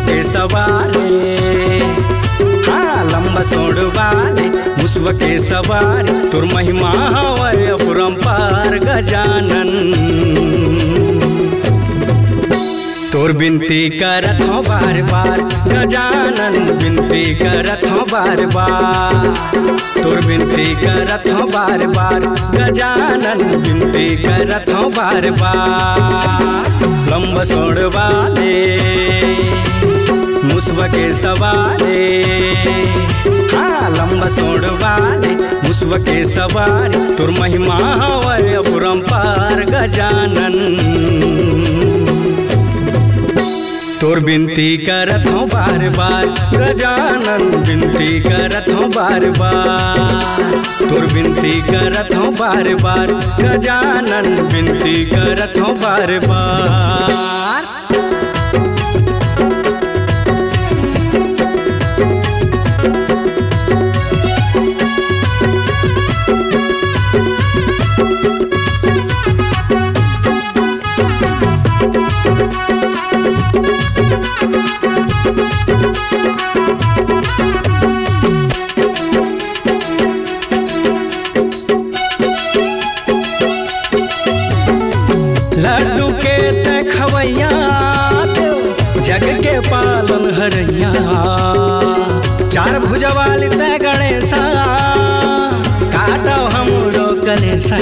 के सवारे, हाँ लंबा सोड़ वाले मुसवा के सवारे। तुर महिमा हवै अपरंपार गजानन, तोर बिनती करत हूँ बार बार गजानन, बिनती करत हूँ बार बार। तोर बिनती करत हूँ बार बार गजानन, बिनती करत हूँ बार बार। लंबा सोड़ वाले मुसवा के सवारे, हाँ लंबा सोड़ वाले मुसवा के सवारे। तोर महिमा हवै अपरंपार गजानन, तोर बिनती करत हूँ बार बार गजानन, बिनती करत हूँ बार बार। तोर बिनती करत हूँ बार बार गजानन, बिनती करत हूँ बार बार। लड्डू के तखवैया देव जग के पालन हरैया, चार भुजवाली ते गणेशा काटो हमरो कलेशा।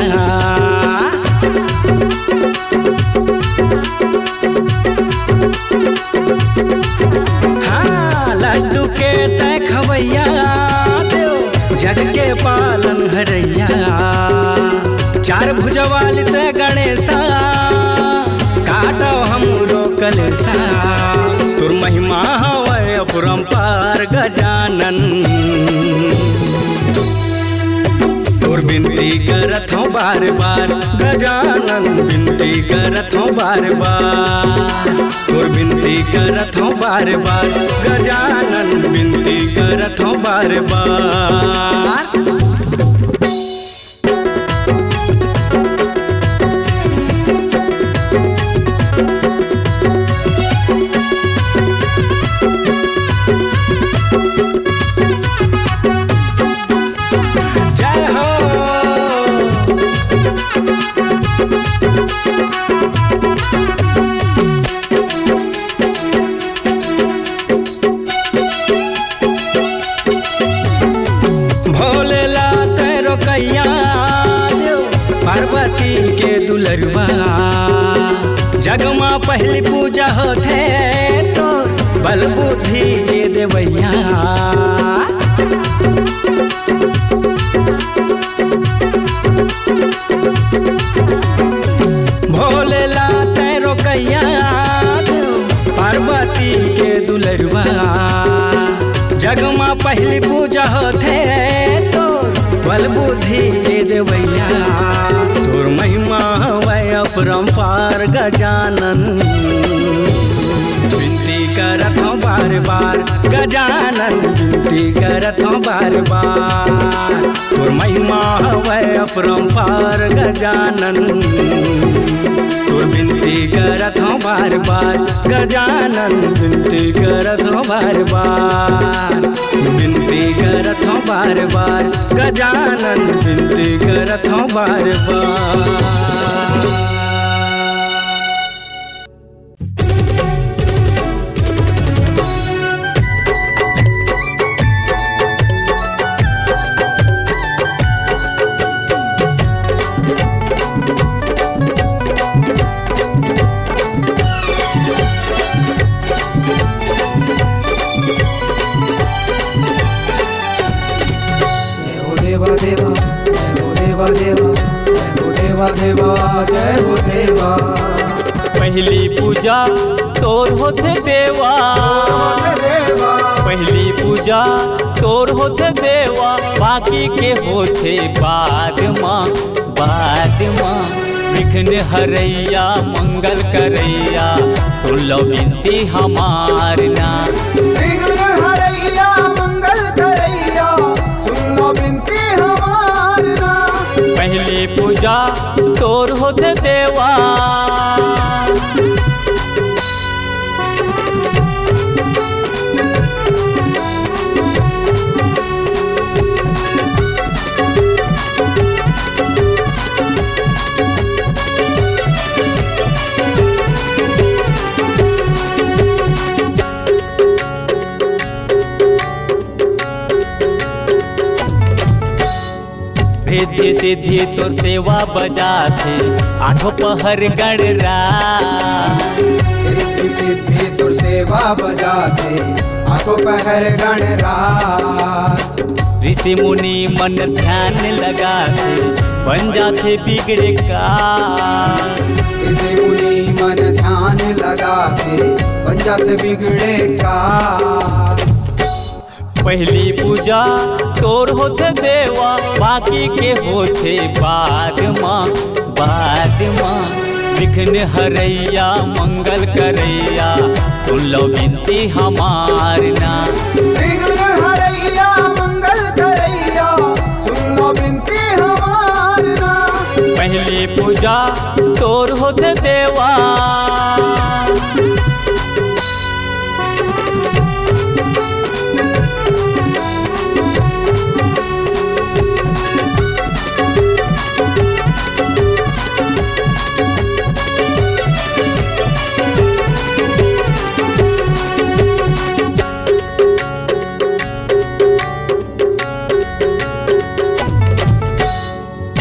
हाँ लड्डू के तखवैया देव जग के पालन हरैया, चार भुजवाली ते गणेशा काटो हमरो कलेशा। तोर महिमा हवै अपरंपार गजानन, तोर बिनती करत हूँ बार बार गजानन, बिनती करत हूँ बार बार। तोर बिनती करत हूँ बार बार गजानन, बिनती करत हूँ बार बार। पार्वती के दुलरवा जगमा पहली पूजा होते तो बल बुद्धि के देवैया। भोलेला तैरो कैया पार्वती के दुलरवा जगमा पहली पूजा होते तो बल बुद्धि के देवैया। तोर महिमा हवै अपरंपार गजानन, बिनती करत हूँ बार बार गजानन, बिनती करत हूँ बार बार। तोर महिमा हवै अपरंपार गजानन, तोर बिनती करत हूँ बार बार गजानन, बिनती करत हूँ बार बार। बिनती करत हूँ बार बार गजानन, बिनती करत हूँ बार बार। पहली पूजा तोर होते देवा, पहली पूजा तोर होते देवा, बाकी के होते बाद माँ विघ्न हरैया मंगल करैया, सुन लो विनती हमार ना। विघ्न हरैया मंगल करैया, सुन लो विनती हमार ना। पहली पूजा तोर होते देवा, रिद्धि सिद्धि तोर सेवा बजाथे आठों पहर गणरा। रिद्धि सिद्धि तोर सेवा बजाते आठों पहर गणराज। ऋषि मुनि मन ध्यान लगाते बन जाते बिगड़े का। ऋषि मुनि मन ध्यान लगाते बन जाते बिगड़े का। पहली पूजा तोर होते देवा बाकी के होते बाद माँ। विघ्न हरैया मंगल करैया सुन लो विनती हमार ना। विघ्न हरैया मंगल करैया सुन लो विनती हमार ना। पहली पूजा तोर होते देवा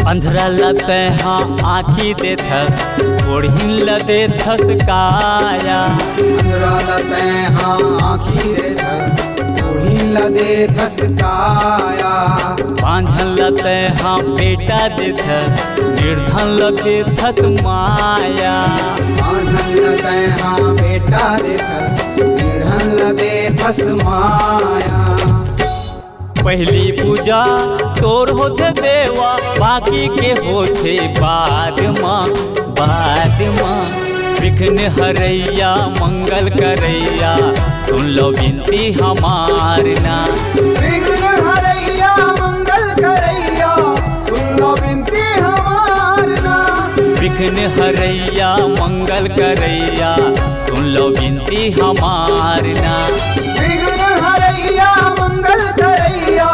अंधरा लते हाँ आँखी दे थस ओढ़िन लदे थस काया। अंधरा लते हाँ आँखी दे थस ओढ़िन लदे थस काया। बांझन लते हाँ बेटा दे थस निर्धन लदे थस माया। बांझन लते हाँ बेटा दे थस निर्धन लदे थस माया। पहली पूजा तोर होते देवा बाकी के होते बाद माँ। विघ्न हरैया मंगल करैया सुन लो विनती हमार ना। विघ्न हरैया मंगल करैया सुन लो विनती हमार ना। विघ्न हरैया मंगल करैया सुन लो विनती हमार ना। विघ्न हरैया मंगल करैया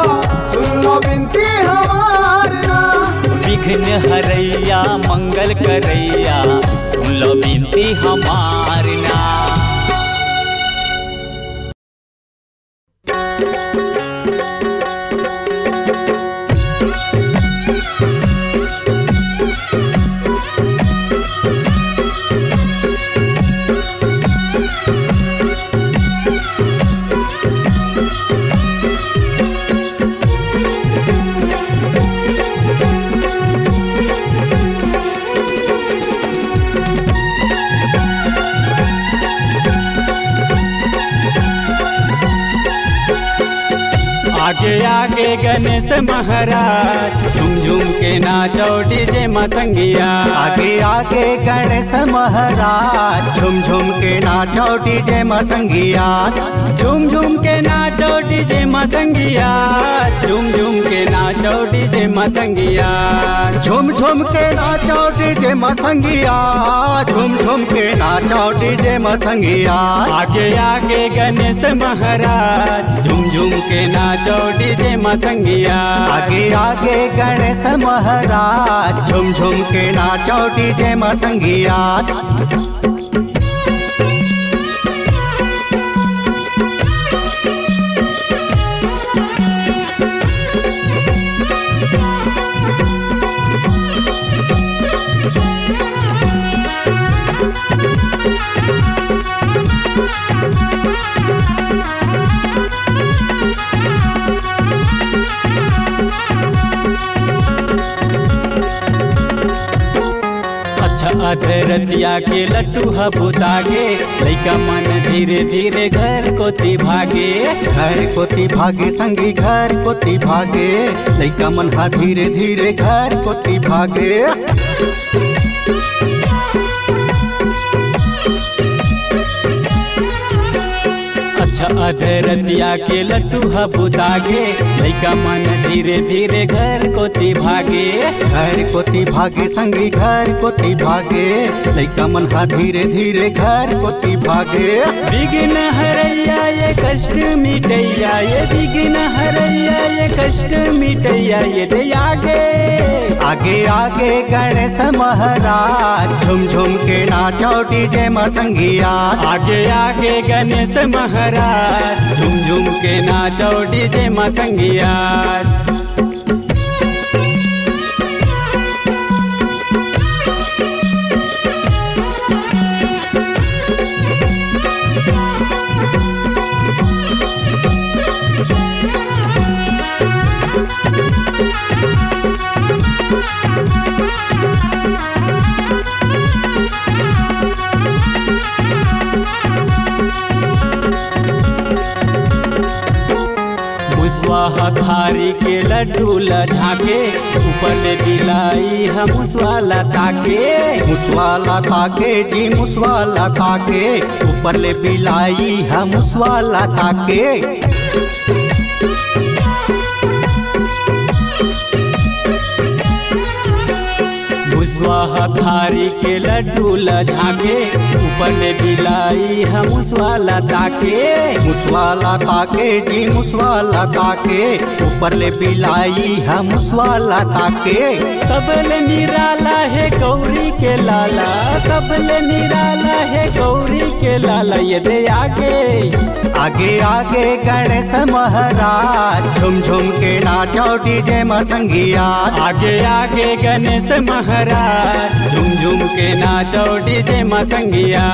सुन लो विनती हमार ना। विघ्न हरैया मंगल करैया सुन लो विनती हमार ना। आगे आगे गणेश महाराज झूम झूम के नाचो डीजे मसंगिया। आगे आगे गणेश महाराज झूम झूम के नाचो डीजे मसंगिया। झूम झूम के नाचो डीजे मसंगिया। झूम झूम के नाचो डीजे मसंगिया। झूम झूम के नाचो डीजे मसंगिया। झूम झूम के नाचो डीजे मसंगिया। आगे आगे गणेश महाराज झूम झूम के नाचो डीजे मसंगिया। आगे आगे गणेश महाराज झूम झूम के नाचो डीजे मसंगिया। अधरतिया के लट्टू हबुतागे लइका मन धीरे धीरे घर कोती भागे। घर कोती भागे संगी घर कोती भागे। लइका मन हा धीरे धीरे घर कोती भागे। अधरतिया के लट्टू हबुतागे लइका मन धीरे धीरे घर कोती भागे। घर कोती भागे संगी घर कोती भागे। लइका मन हा धीरे धीरे घर कोती भागे। विघ्न हरैया ये कष्ट मिटैया। ये विघ्न हरैया ये कष्ट मिटैया। ये दे आगे आगे आगे गणेश महाराज झूम झूम के नाचो डीजे मसंगिया। आगे आगे गणेश महाराज झूम झूम के नाचो डीजे मसंगिया। भारी के लड्डू झाके, ऊपर ले बिलाई हम मुसवाला ताके। मुसवाला ताके जी मुसवाला ताके, ऊपर ले बिलाई हम मुसवाला ताके। मुसवा भारी के लड्डू झाके, ऊपर ले बिलाई हम मुसवाला ताके। मुसवाला ताके जी मुसवाला ताके, ऊपर ले बिलाई हम मुसवाला ताके। सबले निराला है गौरी के लाला, सबले निराला है गौरी के लाला। ये दे आगे आगे आगे गणेश महाराज, झुम झुम के नाचो डीजे मसंगिया। आगे आगे गणेश महाराज, झुम झुम के नाचो डीजे मसंगिया।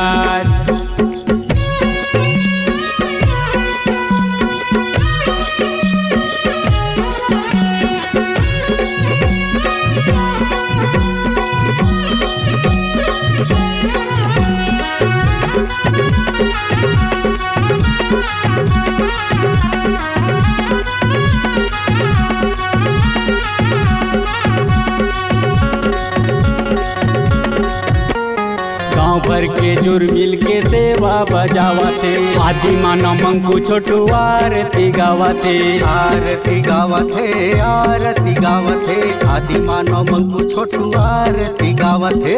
गाँव भर के जुर मिल के सेवा बजावते, आदि मानव मंगू छोटू आरती गावते। आरती गावते आरती गावते, आदि मानव मंगू छोटू आरती गावते।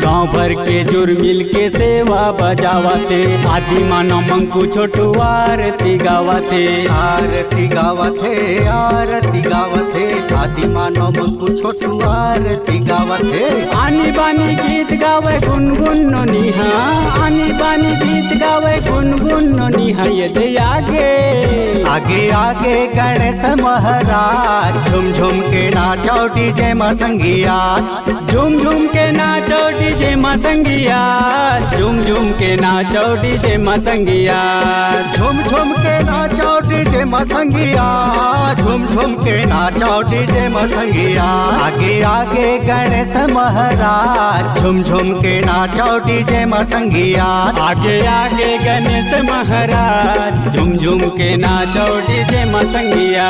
गाँव भर के जुर मिल के सेवा बजावते, आदि मानव मंगू छोटू आरती गावते। आरती गावते आरती गावते, आदि मानव मंगू छोटू आरती गावते। आनी बानी गीत गावे गुनगुन नोनिहा, आनी बानी गीत गावे गुनगुन नोनिहा। ये दे आगे आगे आगे गणेश महाराज, झुम झुम के नाचो डीजे मसंगिया। झुम झुम के नाचो डीजे मसंगिया, झुम झुम के नाचो डीजे मसंगिया। झुम झुम के नाचो डीजे मसंगिया, झुम झुम के नाचो डीजे मसंगिया। आगे आगे गणेश महाराज, झुम झुम के नाचो डीजे मसंगिया। आगे आगे गणेश महाराज, झुम झुम के नाचो डीजे मसंगिया।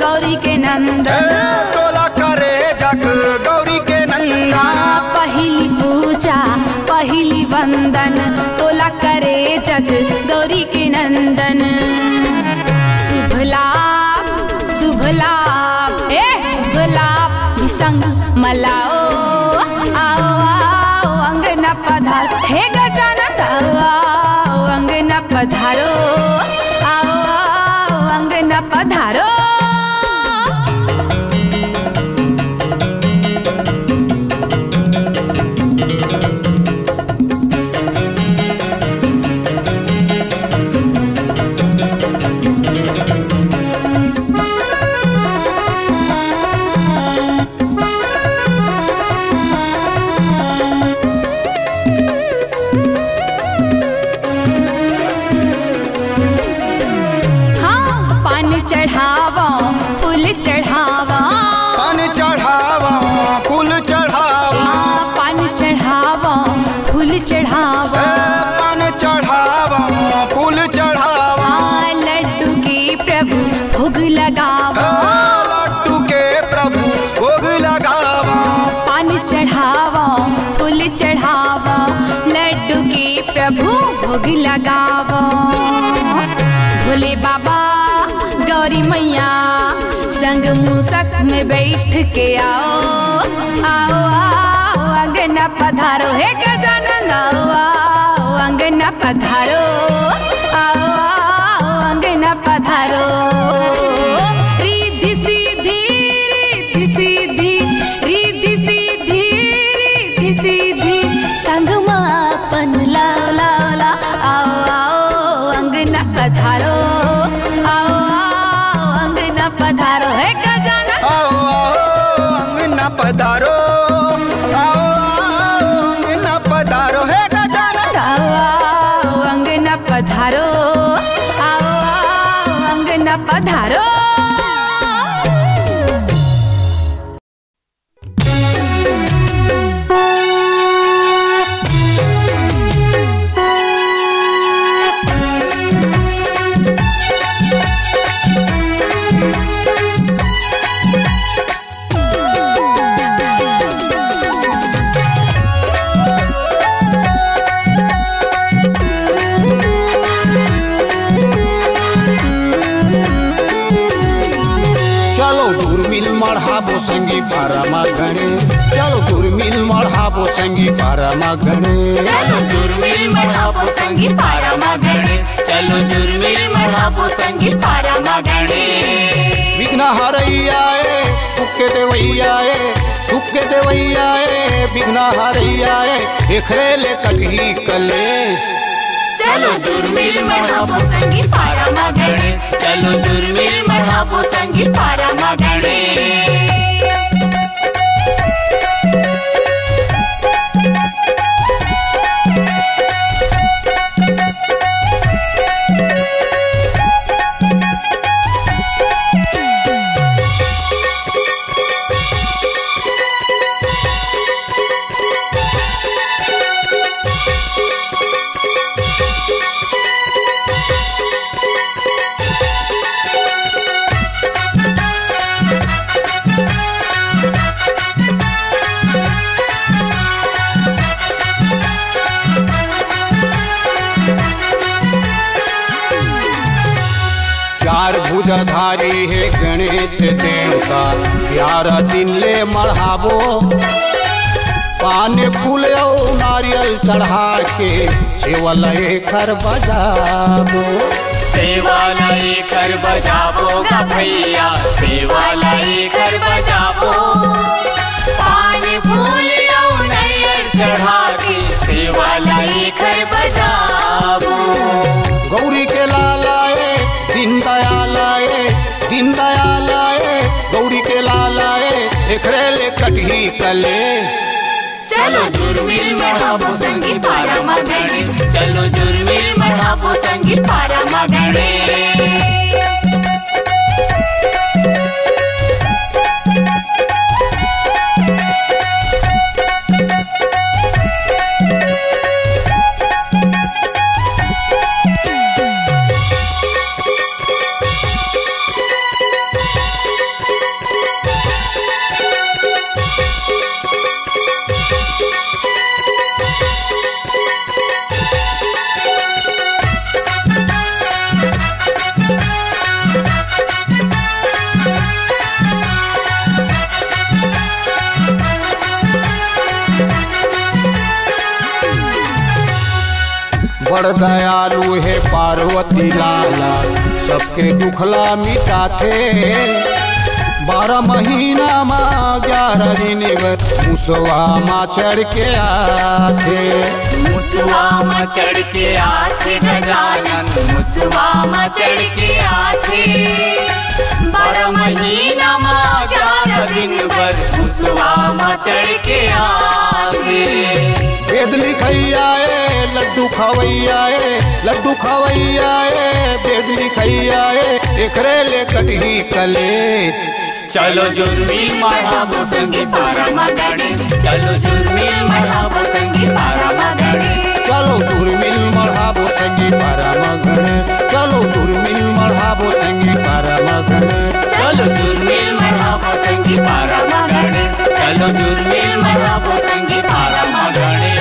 गौरी के नंदन, तोला करे जग गौरी के नंदन। पहली पूजा पहली वंदन, तोला करे जग गौरी के नंदन। शुभ लाभ शुभ लाभ ए शुभ लाभ विसंग मलाओ। आओ आओ अंगना पधार हे गजानन, आओ अंगना पधारो। आओ आओ अंगना पधारो। भोग लगावो। भोले बाबा गौरी मैया संग मूसक में बैठ के आओ आओ आओ अंगना पधारो। हे गजानन आओ आओ अंगना पधारो, आओ आओ अंगना पधारो। रिद्धि सीधी रिद्धि सीधी रिद्धि सीधी रिद्धि सीधी संग मापन लाओ लाओ लाओ। आओ आओ अंगना पधारो, आओ आओ अंगना पधारो। है गजानन आओ आओ अंगना पधारो, आओ आओ अंगना पधारो। है गजानन आओ आओ अंगना पधारो, आओ आओ अंगना पधारो। मढ़ाबो संगी पारमा गणे, चलो दुर्मिल मढ़ाबो संगी पारमा गणे। चलो दुर्मिल मढ़ाबो संगी पारमा गणे, चलो दुर्मिल मढ़ाबो संगी पारमा गणे। विघ्न हरैया सुख के देवैया सुख के देवैया विघ्न हरैया देखरे ले कटही कलेश। चलो दुर्मिल मढ़ाबो संगी पारमा गणे, चलो दुर्मिल मढ़ाबो संगी पारमा गणे। चार भुजधारी है गणेश देवता, 11 दिन ले मढ़ाबो। पान फूल और नारियल चढ़ा के सेवा लय कर बजाबो। सेवा लय कर बजाबो गा भैया, सेवा लय कर बजाबो। पान फूल और नारियल चढ़ा के सेवा लय कर बजाबो। गौरी के लालाए दीन दयालाए, दीन दयालाए गौरी के लालाए एकरे ले कटही कलेश। चलो दुर्मिल मढ़ाबो संगी पारमा गणे, चलो दुर्मिल मढ़ाबो संगी पारमा गणे। बड़ दयालु है पार्वती लाला, सबके दुखला मिटाथे। 12 महीना माँ 11 दिन मुसवा माँ चढ़ के आथे। मुसवा माँ चढ़ के आथे गजानन, मुसवा माँ चढ़ के आथे। 12 महीना माँ 11 दिन भर मुसवा माँ चढ़ के आथे। वेद लिखैया लड्डू खवैया लड्डू खवैया वेद लिखैया एकरे ले कटही कलेश। चलो दुर्मिल मढ़ाबो संगी पारमा गणे, चलो दुर्मिल मढ़ाबो संगी पारमा गणे। चलो दुर्मिल मढ़ाबो संगी पारमा गणे, चलो दुर्मिल मढ़ाबो संगी पारमा गणे। चलो दुर्मिल मढ़ाबो संगी पारमा गणे, चलो दुर्मिल मढ़ाबो संगी पारमा गणे।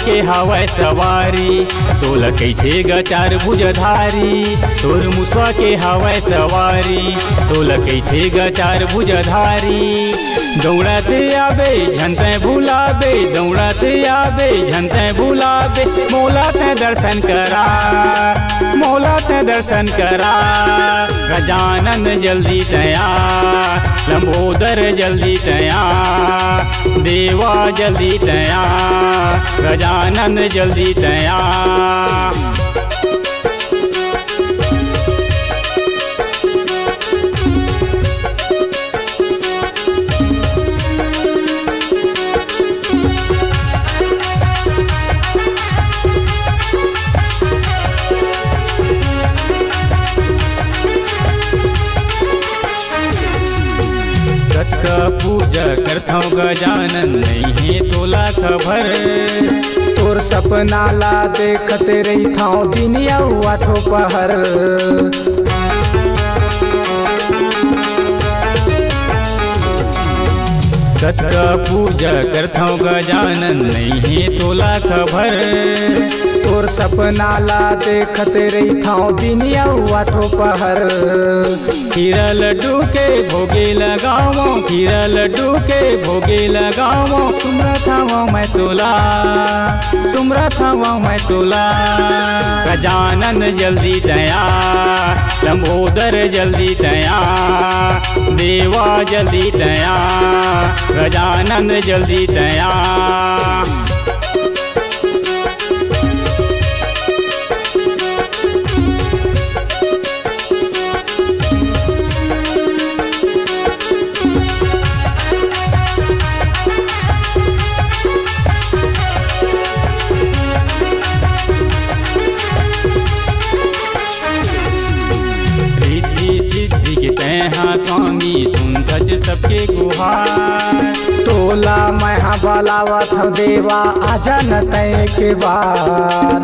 के हवै सवारी तोला कैथे गचार भुजधारी तोर मुसवा के हवै सवारी तोला कैथे गचार भुजधारी दौड़ते आबे झनते भुलाबे दौड़ते आबे झनते भुलाबे मोला ते दर्शन करा मोला ते दर्शन करा गजानन जल्दी तया लंबोदर जल्दी तया देवा जल्दी तया गजानन जल्दी तया पूजा करथौ गजानन नहीं तोला खबर तोर सपना ला देखते रहिथौ दिन आठो पहर कतका पूजा करथौ गजानन नहीं तोला खबर तोर सपना ला देखते रहिथौ दिन आठो पहर खीरा लड्डू के भोगे लगावो खीरा लड्डू के भोगे लगावो सुमरत हवो मैं तोला सुमरत हवो मैं तोला गजानन जल्दी तया लंबोदर जल्दी तया देवा जल्दी तया गजानन जल्दी तया हाँ स्वामी सुनतज सबके गुहार तोला मैं बलावत हूँ देवा आजा न तय के बार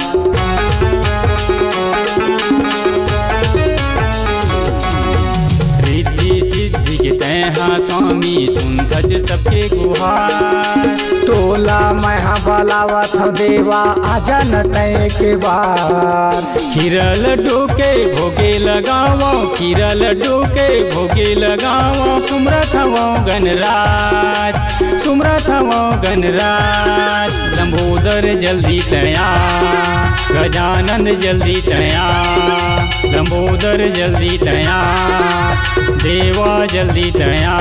रिद्धि सिद्धि के तय हाँ स्वामी सुनतज सबके गुहार तोला मैं बलावत हूँ देवा आजा न तय के बार खीरा लड्डू के भोगे लगावो खीरा लड्डू के भोगे लगावो सुमरत हवो गणराज सुमरत हवो गणराज लंबोदर जल्दी तया गजानन जल्दी तया लंबोदर जल्दी तया देवा जल्दी तया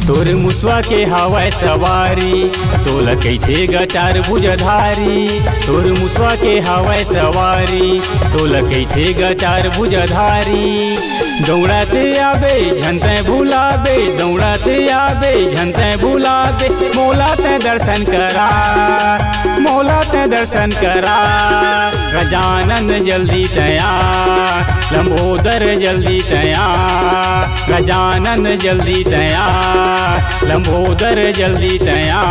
तोर मुसवा के हवै सवारी तोला कैथे गचार भुजधारी तोर मुसवा के हवै सवारी तोला कैथे गचार भुजधारी दौड़ते आबे झनते भुलाबे दौड़ते आबे झनते भुलाबे मोला ते दर्शन करा मोला ते दर्शन करा गजानन जल्दी तया लंबोदर जल्दी तया गजानन जल्दी तया लंबोदर जल्दी तया